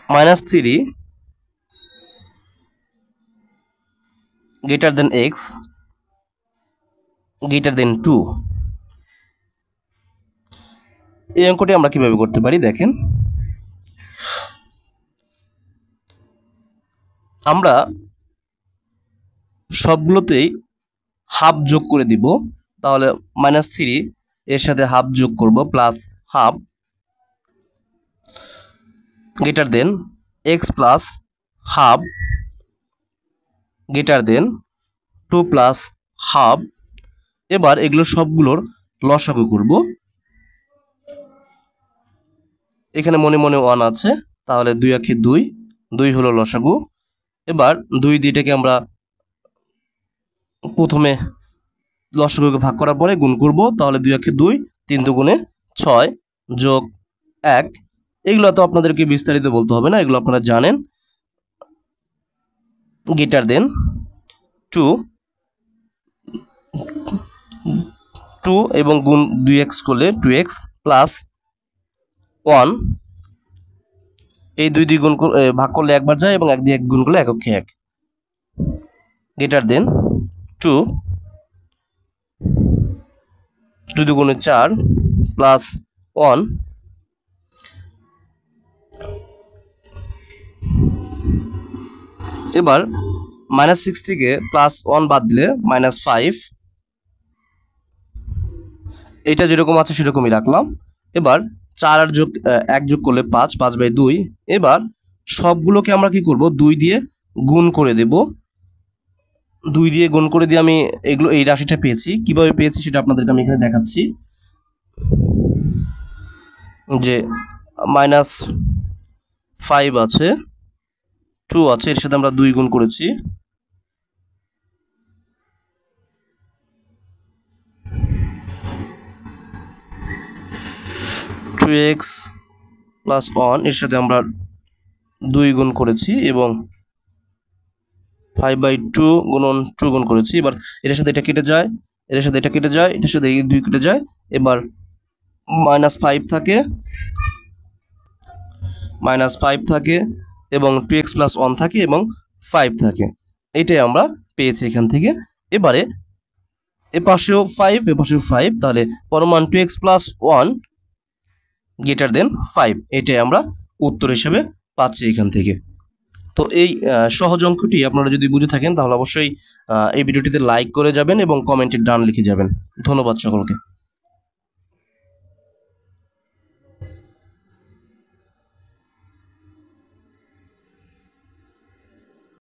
-3 greater than x greater than 2। এই অঙ্কটি আমরা কিভাবে করতে পারি দেখেন, আমরা সবগুলোতেই হাফ যোগ করে দিব, তাহলে -3 এর সাথে হাফ যোগ করব plus half greater than x plus half greater than 2 plus half. এবার এগুলো সবগুলোর লসাগু করব। এখানে মনে মনে 1 আছে, তাহলে 2 একে 2, 2 হলো লসাগু। এবার 2 দিয়ে এটাকে আমরা প্রথমে লসাগুকে ভাগ করার পরে গুণ করব, তাহলে 2 একে 2, 3 দুগুণে 6 যোগ 1। এগুলো তো আপনাদেরকে বিস্তারিত বলতে হবে না, এগুলো আপনারা জানেন। গ্রেটার দেন 2 এবং গুণ 2x করলে 2x প্লাস 1। এই 2 দিয়ে গুণ ভাগ করলে একবার যায় এবং 1 দিয়ে 1 গুণ করলে এককে 1। গ্রেটার দেন 2 দুগুণে 4 প্লাস 1। এবার -6 থেকে +1 বাদ দিলে -5। এটা যেরকম আছে সেরকমই রাখলাম। এবার 4 আর 1 যোগ করলে 5, 5/2। এবার সবগুলোকে আমরা কি করব, 2 দিয়ে গুণ করে দেব। 2 দিয়ে গুণ করে দিয়ে আমি এই রাশিটা পেয়েছি। কিভাবে পেয়েছি সেটা আপনাদেরকে আমি এখানে দেখাচ্ছি। যে -5 আছে, 2 আছে, এর সাথে আমরা 2 গুণ করেছি। x প্লাস 1 এর সাথে আমরা 2 গুণ করেছি এবং 5/2 গুণন 2 গুণ করেছি। এবার এর সাথে এটা কেটে যায়, এর সাথে এটা কেটে যায়, এটার সাথে এই 2 কেটে যায়। এবার -5 থাকে এবং 2x প্লাস 1 থাকে এবং 5 থাকে। এটাই আমরা পেয়েছি এখান থেকে। এবারে এপাশেও 5, এপাশেও 5, তাহলে পরমান 2x প্লাস 1 গ্রেটার দেন 5। এটাই আমরা উত্তর হিসেবে পাচ্ছি এখান থেকে। তো এই সহজ অঙ্কটি আপনারা যদি বুঝে থাকেন তাহলে অবশ্যই এই ভিডিওটিতে লাইক করে যাবেন এবং কমেন্টে ডান লিখে যাবেন। ধন্যবাদ সকলকে।